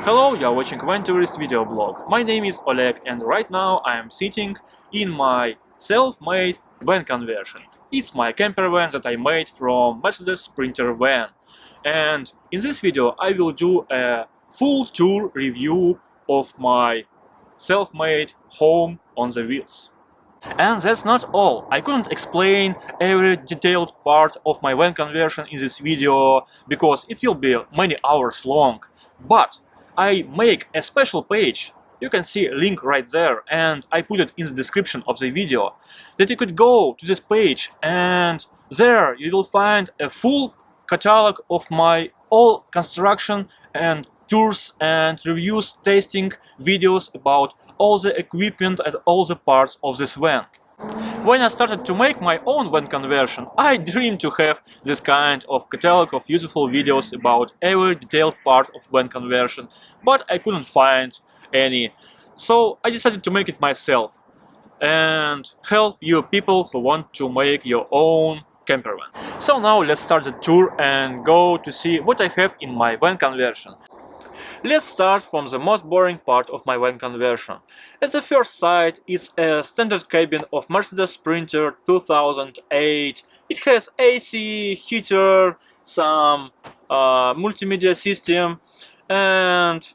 Hello, you are watching Van Tourist video blog. My name is Oleg and right now I am sitting in my self-made van conversion. It's my camper van that I made from Mercedes Sprinter van. And in this video I will do a full tour review of my self-made home on the wheels. And that's not all. I couldn't explain every detailed part of my van conversion in this video because it will be many hours long. But I make a special page, you can see a link right there, and I put it in the description of the video, that you could go to this page and there you will find a full catalog of my all construction and tours and reviews, tasting videos about all the equipment and all the parts of this van. When I started to make my own van conversion, I dreamed to have this kind of catalog of useful videos about every detailed part of van conversion, but I couldn't find any. So I decided to make it myself and help you people who want to make your own camper van. So now let's start the tour and go to see what I have in my van conversion. Let's start from the most boring part of my van conversion. At the first sight is a standard cabin of Mercedes Sprinter 2008. It has AC, heater, some multimedia system and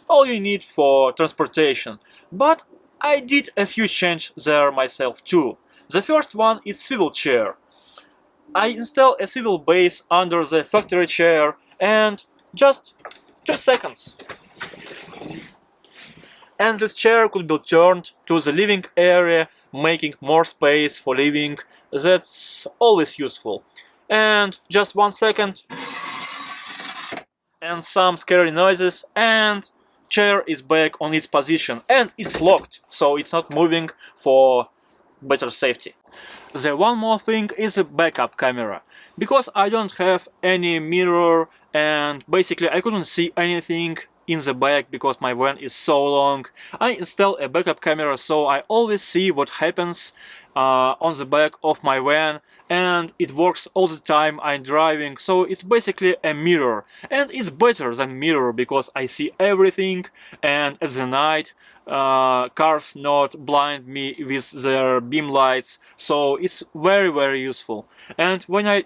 all you need for transportation. But I did a few changes there myself too. The first one is swivel chair. I installed a swivel base under the factory chair and just 2 seconds. And this chair could be turned to the living area, making more space for living. That's always useful. And just 1 second and some scary noises and chair is back on its position and it's locked, so it's not moving for better safety. The one more thing is a backup camera, because I don't have any mirror and basically I couldn't see anything in the back because my van is so long. I installed a backup camera so I always see what happens on the back of my van, and it works all the time I'm driving, so it's basically a mirror, and it's better than mirror because I see everything, and at the night cars not blind me with their beam lights, so it's very useful. And when I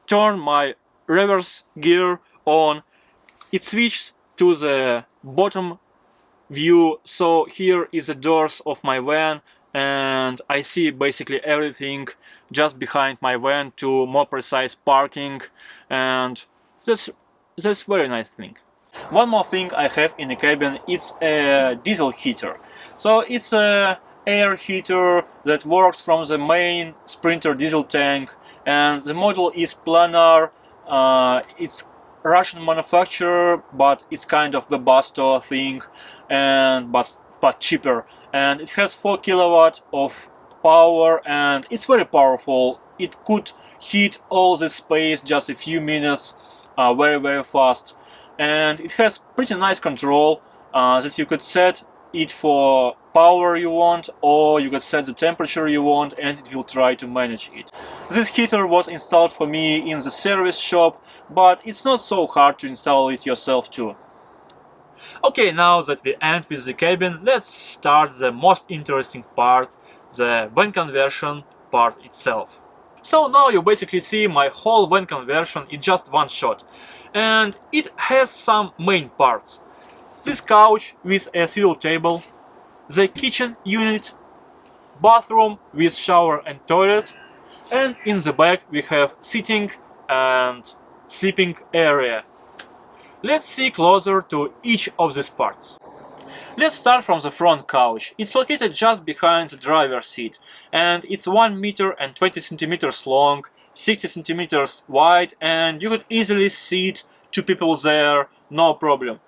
turn my reverse gear on, it switches to the bottom view, so here is the doors of my van and I see basically everything just behind my van to more precise parking, and that's very nice thing. One more thing I have in the cabin, it's a diesel heater. So it's a air heater that works from the main Sprinter diesel tank, and the model is planar. It's Russian manufacturer, but it's kind of the Webasto thing, and but cheaper. And it has 4 kilowatt of power and it's very powerful. It could heat all the space just a few minutes, very fast. And it has pretty nice control that you could set it for power you want, or you could set the temperature you want and it will try to manage it. This heater was installed for me in the service shop, but it's not so hard to install it yourself too. Okay, now that we end with the cabin, let's start the most interesting part, the van conversion part itself. So now you basically see my whole van conversion in just one shot, and it has some main parts. This couch with a swivel table, the kitchen unit, bathroom with shower and toilet, and in the back we have sitting and sleeping area. Let's see closer to each of these parts. Let's start from the front couch. It's located just behind the driver's seat and it's 1 meter and 20 centimeters long, 60 centimeters wide, and you could easily seat 2 people there, no problem.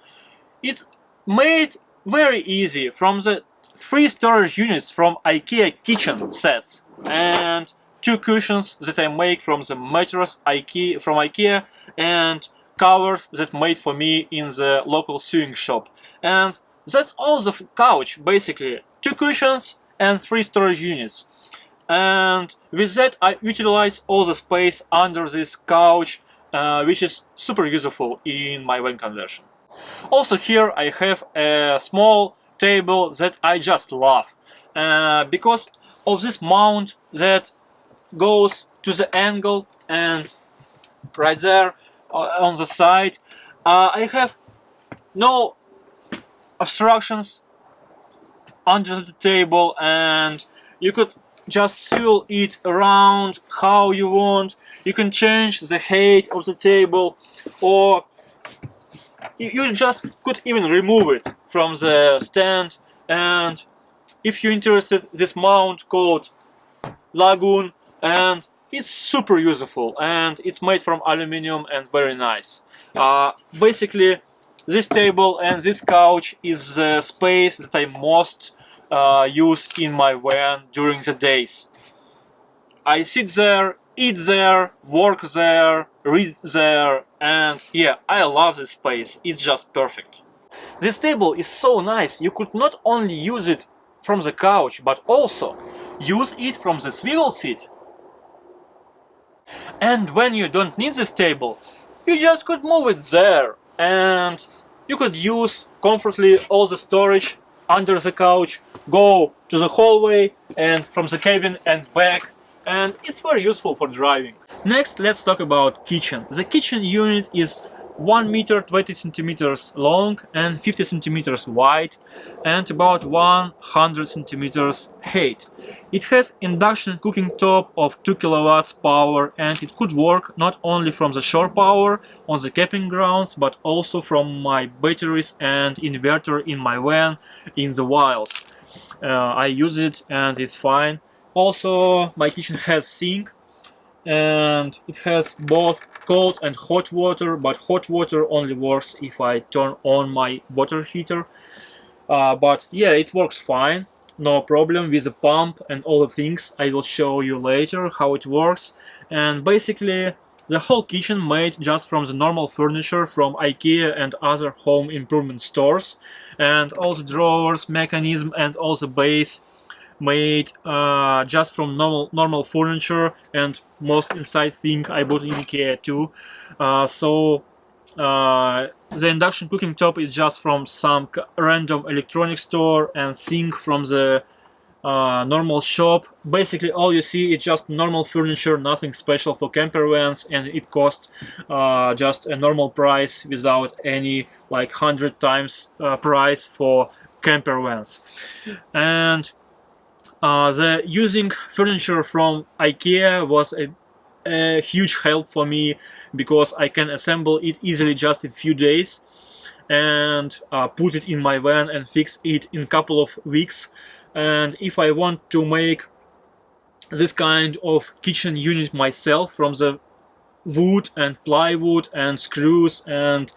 It's made very easy from the 3 storage units from IKEA kitchen sets and 2 cushions that I make from the mattress from IKEA and covers that made for me in the local sewing shop. And that's all the couch basically, 2 cushions and 3 storage units. And with that I utilize all the space under this couch, which is super useful in my van conversion. Also here I have a small table that I just love because of this mount that goes to the angle, and right there on the side I have no obstructions under the table, and you could just swivel it around how you want. You can change the height of the table, or you just could even remove it from the stand. And if you're interested, this mount called Lagoon, and it's super useful, and it's made from aluminum and very nice. Basically, this table and this couch is the space that I most use in my van during the days. I sit there, eat there, work there, read there, and yeah, I love this space. It's just perfect. This table is so nice. You could not only use it from the couch, but also use it from the swivel seat. And when you don't need this table, you just could move it there, and you could use comfortably all the storage under the couch, go to the hallway and from the cabin and back, and it's very useful for driving. Next, let's talk about kitchen. The kitchen unit is 1 meter 20 centimeters long and 50 centimeters wide and about 100 centimeters height. It has induction cooking top of 2 kilowatts power, and it could work not only from the shore power on the camping grounds, but also from my batteries and inverter in my van in the wild. I use it and it's fine. Also, my kitchen has sink, and it has both cold and hot water, but hot water only works if I turn on my water heater. But yeah, it works fine, no problem with the pump and all the things. I will show you later how it works. And basically the whole kitchen made just from the normal furniture from IKEA and other home improvement stores, and all the drawers, mechanism and all the base made just from normal furniture, and most inside thing I bought in IKEA too. The induction cooking top is just from some random electronic store, and sink from the normal shop. Basically all you see is just normal furniture, nothing special for camper vans, and it costs just a normal price without any like 100 times price for camper vans. And the using furniture from IKEA was a huge help for me, because I can assemble it easily just in few days and put it in my van and fix it in a couple of weeks. And if I want to make this kind of kitchen unit myself from the wood and plywood and screws and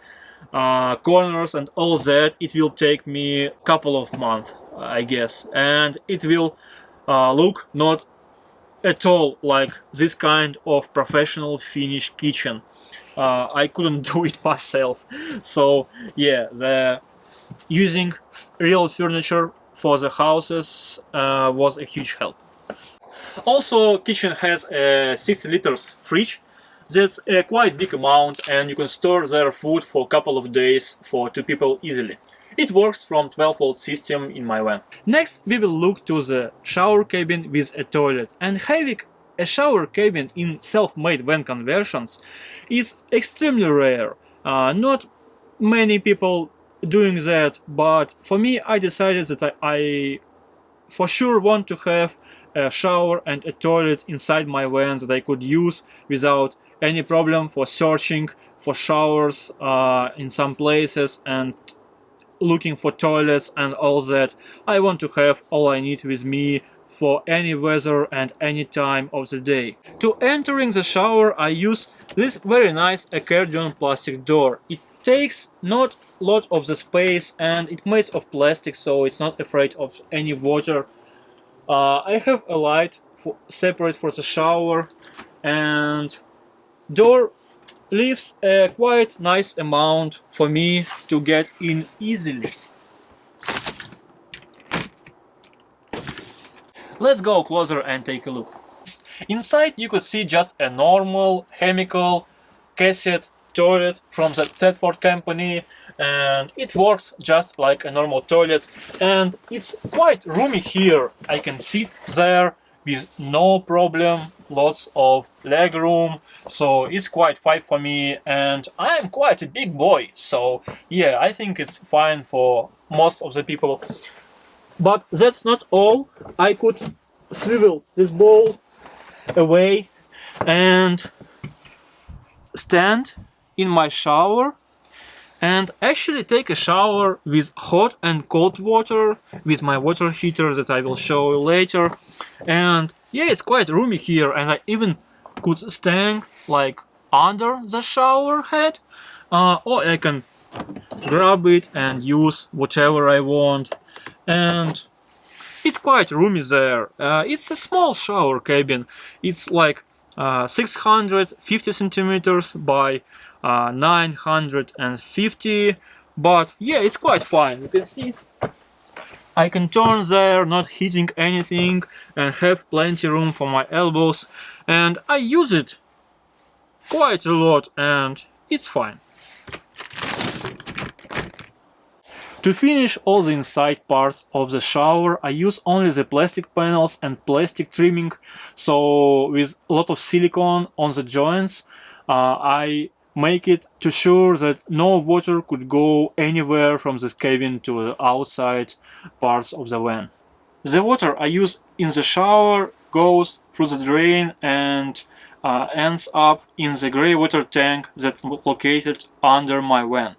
corners and all that, it will take me a couple of months, I guess, and it will look not at all like this kind of professional finished kitchen. I couldn't do it myself. So yeah, the using real furniture for the houses was a huge help. Also, kitchen has a 60 liters fridge. That's a quite big amount, and you can store their food for a couple of days for 2 people easily. It works from 12-volt system in my van. Next, we will look to the shower cabin with a toilet. And having a shower cabin in self-made van conversions is extremely rare. Not many people doing that, but for me, I decided that I for sure want to have a shower and a toilet inside my van that I could use without any problem for searching for showers in some places and looking for toilets and all that. I want to have all I need with me for any weather and any time of the day. To entering the shower, I use this very nice accordion plastic door. It takes not a lot of the space, and it's made of plastic, so it's not afraid of any water. I have a light separate for the shower, and door leaves a quite nice amount for me to get in easily. Let's go closer and take a look. Inside you could see just a normal chemical cassette toilet from the Thetford company, and it works just like a normal toilet, and it's quite roomy here. I can sit there with no problem, lots of leg room, so it's quite fine for me, and I'm quite a big boy, so yeah, I think it's fine for most of the people. But that's not all. I could swivel this ball away and stand in my shower and actually take a shower with hot and cold water with my water heater that I will show you later. And yeah, it's quite roomy here, and I even could stand like under the shower head, or I can grab it and use whatever I want. And it's quite roomy there. It's a small shower cabin. It's like 650 centimeters by 950, but yeah, it's quite fine. You can see I can turn there, not hitting anything, and have plenty room for my elbows, and I use it quite a lot, and it's fine. To finish all the inside parts of the shower, I use only the plastic panels and plastic trimming, so with a lot of silicone on the joints, I make it to sure that no water could go anywhere from this cabin to the outside parts of the van. The water I use in the shower goes through the drain and ends up in the grey water tank that's located under my van.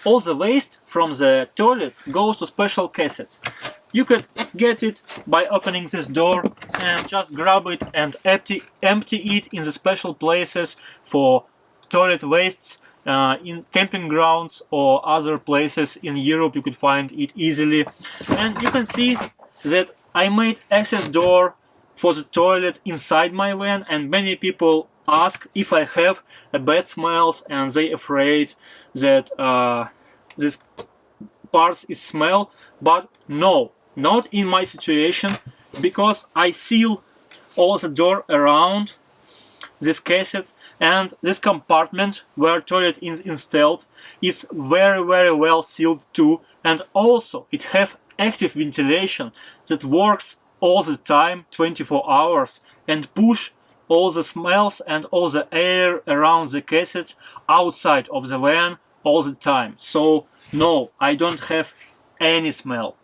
All the waste from the toilet goes to special cassette. You could get it by opening this door and just grab it and empty it in the special places for toilet wastes in camping grounds or other places in Europe. You could find it easily, and you can see that I made access door for the toilet inside my van, and many people ask if I have bad smells and they afraid that this parts is smell, but no, not in my situation, because I seal all the door around this cassette, and this compartment where toilet is installed is very well sealed too, and also it have active ventilation that works all the time 24 hours and push all the smells and all the air around the cassette outside of the van all the time. So no, I don't have any smell.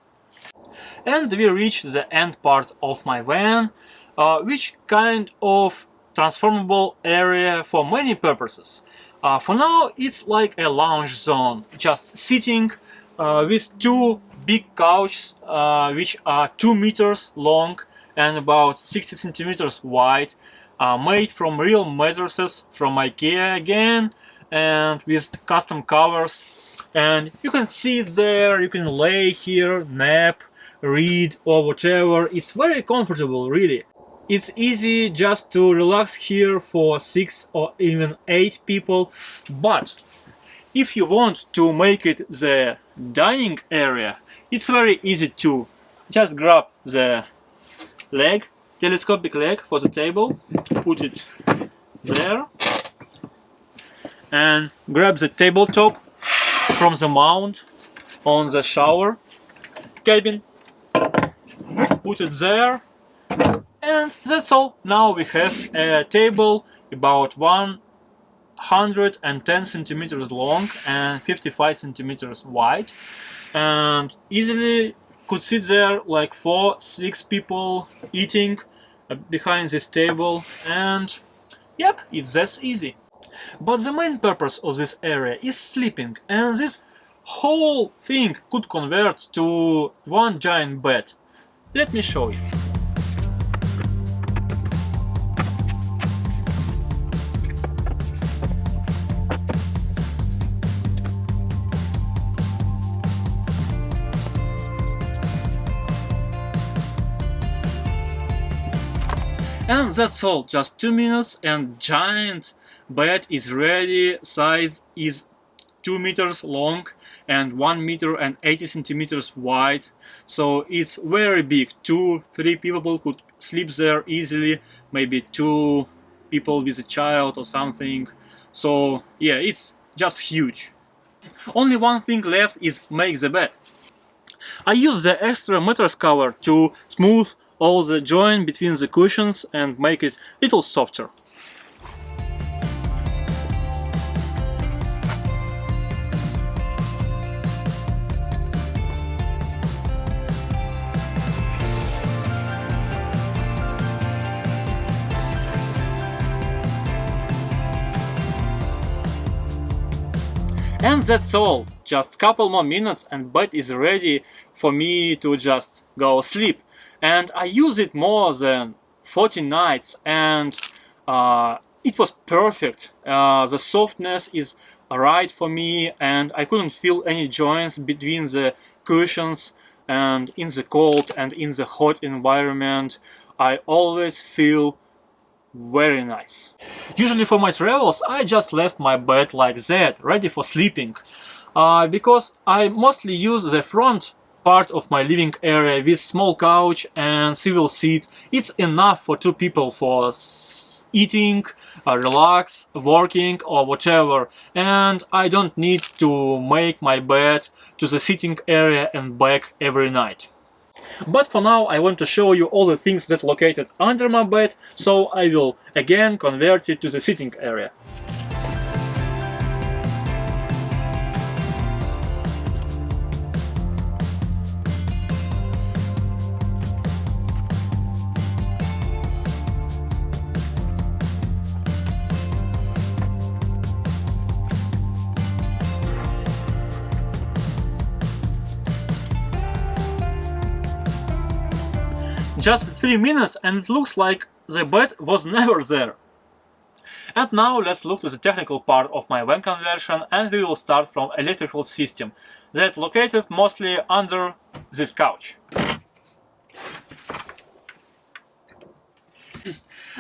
And we reach the end part of my van, which kind of transformable area for many purposes. For now it's like a lounge zone, just sitting with two big couches which are 2 meters long and about 60 centimeters wide, made from real mattresses from IKEA again, and with custom covers. And you can sit there, you can lay here, nap, read or whatever. It's very comfortable, really. It's easy just to relax here for 6 or even 8 people, but if you want to make it the dining area, it's very easy too. Just grab the leg, telescopic leg for the table, put it there, and grab the tabletop from the mount on the shower cabin, put it there, and that's all. Now we have a table about 110 centimeters long and 55 centimeters wide, and easily could sit there like 4-6 people eating behind this table, and yep, it's that easy. But the main purpose of this area is sleeping, and this whole thing could convert to one giant bed. Let me show you. And that's all, just 2 minutes and giant bed is ready. Size is 2 meters long and 1 meter and 80 centimeters wide, so it's very big. 2-3 people could sleep there easily, maybe 2 people with a child or something. So yeah, it's just huge. Only one thing left is make the bed. I use the extra mattress cover to smooth all the joint between the cushions and make it a little softer. And that's all. Just couple more minutes and bed is ready for me to just go sleep. And I use it more than 40 nights and it was perfect. The softness is right for me and I couldn't feel any joints between the cushions, and in the cold and in the hot environment I always feel very nice. Usually for my travels I just left my bed like that, ready for sleeping, because I mostly use the front part of my living area with small couch and swivel seat. It's enough for 2 people for eating, relax, working or whatever, and I don't need to make my bed to the sitting area and back every night. But for now I want to show you all the things that located under my bed, so I will again convert it to the sitting area. Just 3 minutes and it looks like the bed was never there. And now let's look to the technical part of my van conversion, and we will start from electrical system that located mostly under this couch.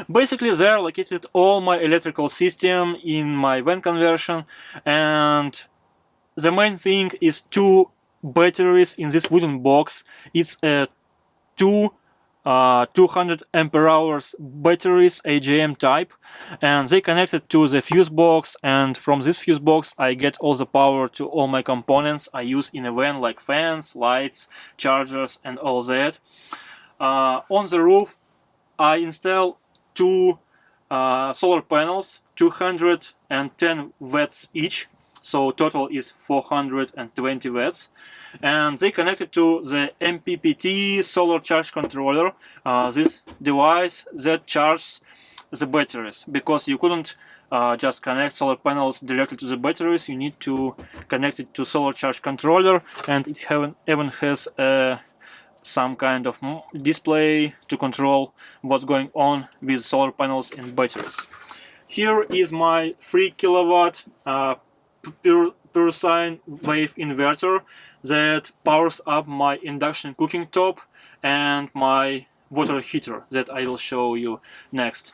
Basically there located all my electrical system in my van conversion, and the main thing is 2 batteries in this wooden box. It's a 200 ampere hours batteries, AGM type, and they connected to the fuse box, and from this fuse box I get all the power to all my components I use in a van, like fans, lights, chargers and all that. On the roof I install 2 solar panels, 210 watts each, so total is 420 watts, and they connected to the MPPT solar charge controller, this device that charges the batteries, because you couldn't just connect solar panels directly to the batteries. You need to connect it to solar charge controller, and it even has some kind of display to control what's going on with solar panels and batteries. Here is my 3 kilowatt per sine wave inverter that powers up my induction cooking top and my water heater that I will show you next.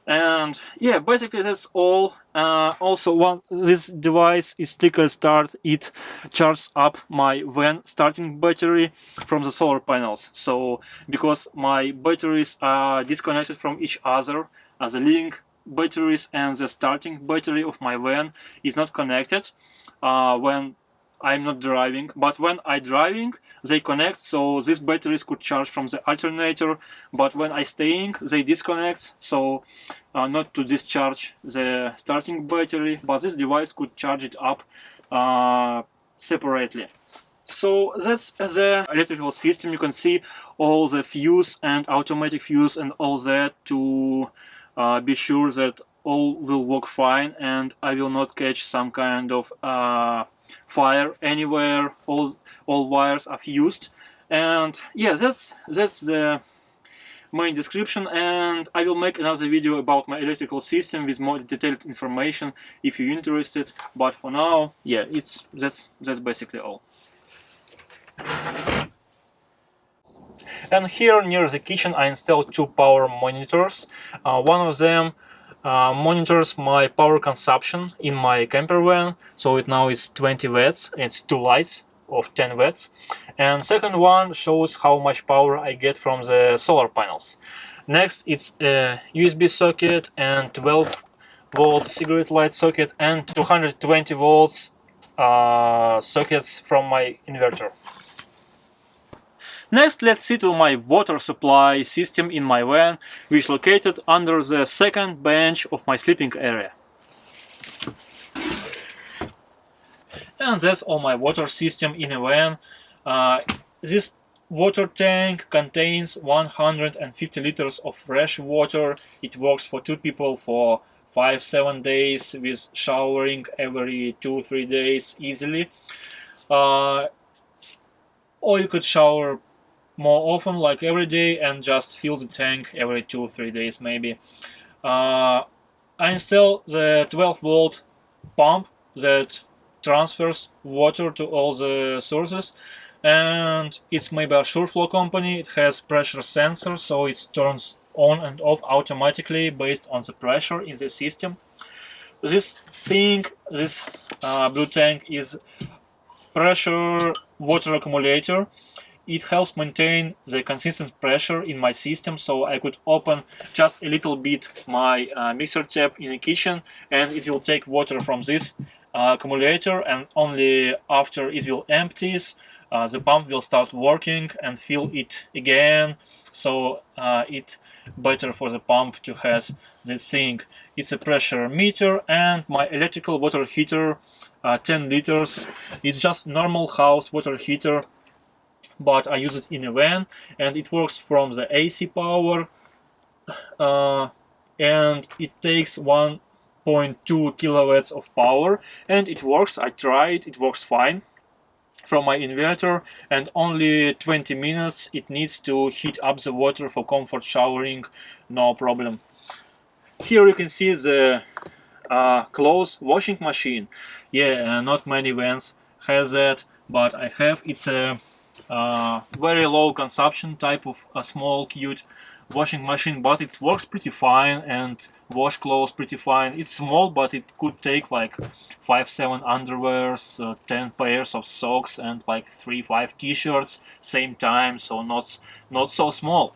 And yeah, basically that's all. Also, this device is trickle start. It charges up my van starting battery from the solar panels. So because my batteries are disconnected from each other, as the leading batteries and the starting battery of my van is not connected when I'm not driving, but when I'm driving they connect, so these batteries could charge from the alternator, but when I'm staying they disconnect, so not to discharge the starting battery, but this device could charge it up separately. So that's the electrical system. You can see all the fuse and automatic fuse and all that to be sure that all will work fine and I will not catch some kind of fire anywhere. All wires are fused, and yeah, that's the main description, and I will make another video about my electrical system with more detailed information if you're interested, but for now, yeah, that's basically all. And here near the kitchen I installed 2 power monitors. One of them monitors my power consumption in my camper van, so it now is 20 watts. It's 2 lights of 10 watts, and second one shows how much power I get from the solar panels. Next, it's a USB socket and 12 volt cigarette light socket and 220 volts sockets from my inverter. Next, let's see to my water supply system in my van, which is located under the second bench of my sleeping area. And that's all my water system in a van. This water tank contains 150 liters of fresh water. It works for 2 people for 5-7 days with showering every 2-3 days easily. Or you could shower more often, like every day, and just fill the tank every 2-3 days maybe. I install the 12 volt pump that transfers water to all the sources, and it's made by a SureFlow company. It has pressure sensor, so it turns on and off automatically based on the pressure in the system. This thing, this blue tank, is pressure water accumulator. It helps maintain the consistent pressure in my system, so I could open just a little bit my mixer tap in the kitchen, and it will take water from this accumulator, and only after it will empties, the pump will start working and fill it again. So it's better for the pump to have this thing. It's a pressure meter, and my electrical water heater, 10 liters. It's just normal house water heater, but I use it in a van, and it works from the AC power, and it takes 1.2 kilowatts of power, and it works. I tried, it works fine from my inverter, and only 20 minutes it needs to heat up the water for comfort showering, no problem. Here you can see the clothes washing machine. Yeah, not many vans has that, but I have. It's a very low consumption type of a small cute washing machine, but it works pretty fine and wash clothes pretty fine. It's small, but it could take like 5-7 underwears, 10 pairs of socks, and like 3-5 t-shirts same time, so not so small.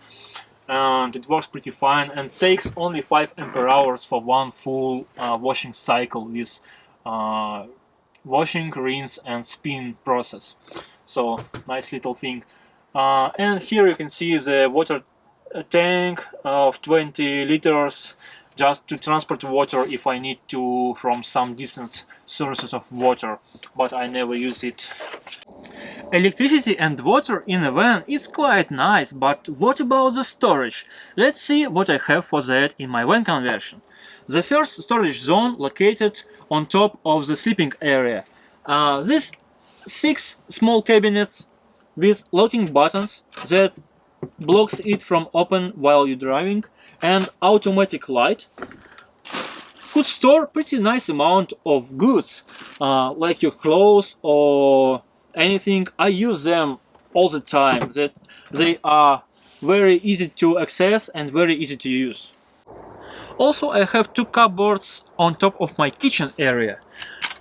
And it works pretty fine and takes only 5 ampere hours for one full washing cycle with washing, rinse and spin process. So nice little thing. And here you can see the water tank of 20 liters just to transport water if I need to from some distant sources of water, but I never use it. Electricity and water in a van is quite nice, but what about the storage? Let's see what I have for that in my van conversion. The first storage zone located on top of the sleeping area. These 6 small cabinets with locking buttons that blocks it from open while you're driving, and automatic light could store pretty nice amount of goods, like your clothes or anything. I use them all the time. That they are very easy to access and very easy to use. Also, I have 2 cupboards on top of my kitchen area,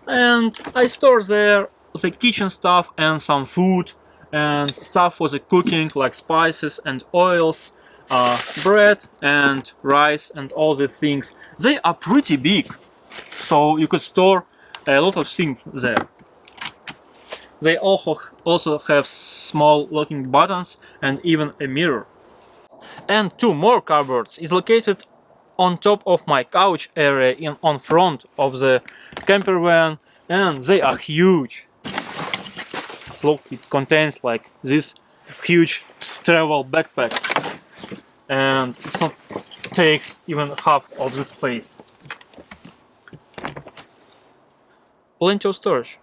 and I store there the kitchen stuff and some food and stuff for the cooking, like spices and oils, bread and rice and all the things. They are pretty big, so you could store a lot of things there. They also have small locking buttons and even a mirror. And 2 more cupboards is located on top of my couch area on front of the camper van, and they are huge. Look, it contains like this huge travel backpack, and it takes even half of the space. Plenty of storage.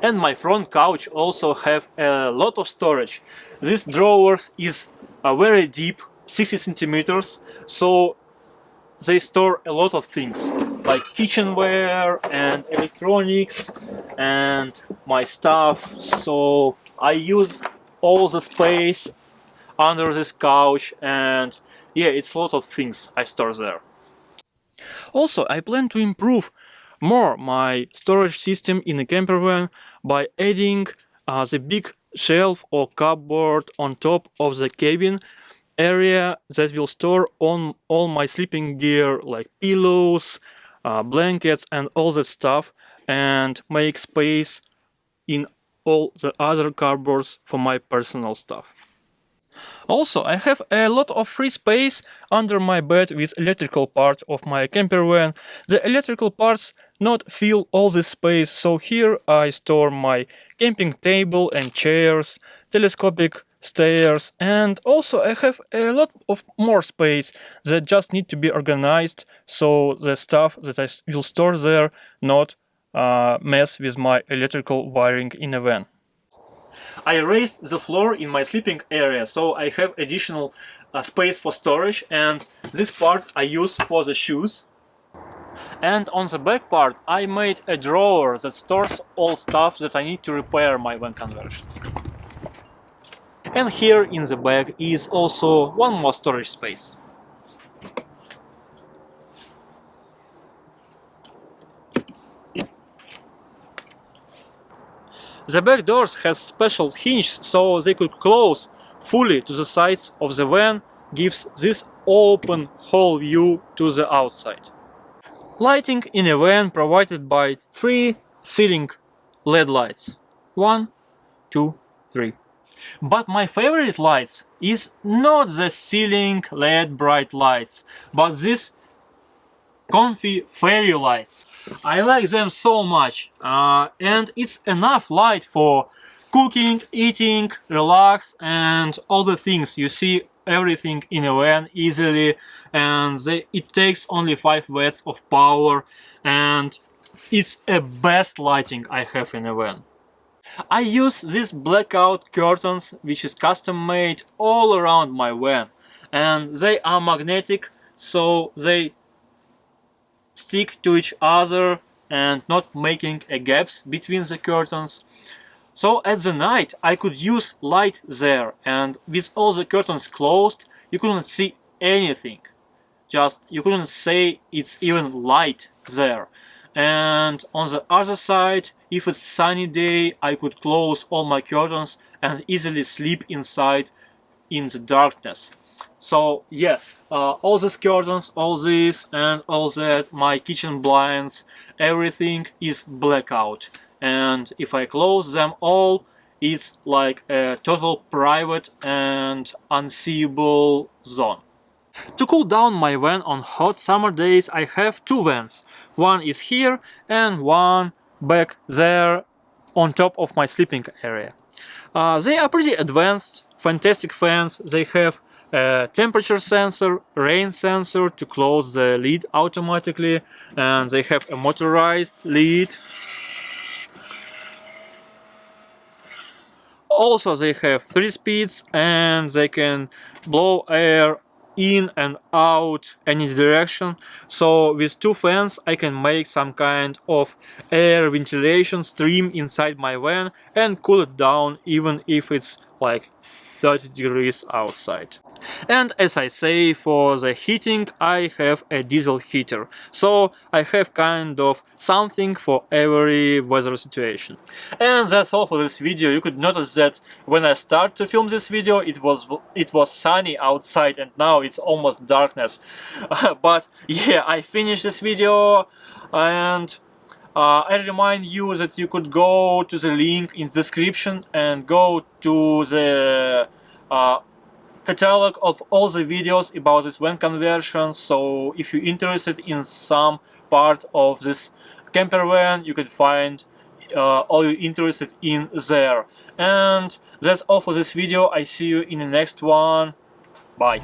And my front couch also have a lot of storage. This drawers is very deep, 60 centimeters, so they store a lot of things like kitchenware and electronics and my stuff. So I use all the space under this couch, and yeah, it's a lot of things I store there. Also, I plan to improve more my storage system in a camper van by adding the big shelf or cupboard on top of the cabin area that will store on all my sleeping gear like pillows, blankets and all that stuff, and make space in all the other cupboards for my personal stuff. Also, I have a lot of free space under my bed with electrical part of my campervan. The electrical parts not fill all this space, so here I store my camping table and chairs, telescopic stairs, and also I have a lot of more space that just need to be organized, so the stuff that I will store there not mess with my electrical wiring in a van. I raised the floor in my sleeping area, so I have additional space for storage, and this part I use for the shoes. And on the back part I made a drawer that stores all stuff that I need to repair my van conversion. And here in the back is also one more storage space. The back doors has special hinge, so they could close fully to the sides of the van, gives this open whole view to the outside. Lighting in a van provided by 3 ceiling LED lights. 1, 2, 3. But my favorite lights is not the ceiling LED bright lights, but these comfy fairy lights. I like them so much, and it's enough light for cooking, eating, relax and all the things. You see everything in a van easily, and it takes only 5 watts of power, and it's a best lighting I have in a van. I use these blackout curtains, which is custom made all around my van, and they are magnetic, so they stick to each other and not making a gaps between the curtains. So at the night I could use light there, and with all the curtains closed you couldn't see anything. Just you couldn't say it's even light there. And on the other side, if it's sunny day, I could close all my curtains and easily sleep inside in the darkness. So yeah, all these curtains, all this and all that, my kitchen blinds, everything is blackout. And if I close them all, it's like a total private and unseeable zone. To cool down my van on hot summer days, I have 2 vents. One is here and one back there on top of my sleeping area. They are pretty advanced, fantastic fans. They have a temperature sensor, rain sensor to close the lid automatically, and they have a motorized lid. Also they have 3 speeds, and they can blow air in and out any direction. So with 2 fans I can make some kind of air ventilation stream inside my van and cool it down even if it's like 30 degrees outside. And as I say, for the heating I have a diesel heater, so I have kind of something for every weather situation. And that's all for this video. You could notice that when I start to film this video it was sunny outside, and now it's almost darkness. But yeah, I finished this video, and I remind you that you could go to the link in the description and go to the catalog of all the videos about this van conversion. So if you're interested in some part of this camper van, you can find all you're interested in there. And that's all for this video. I see you in the next one. Bye.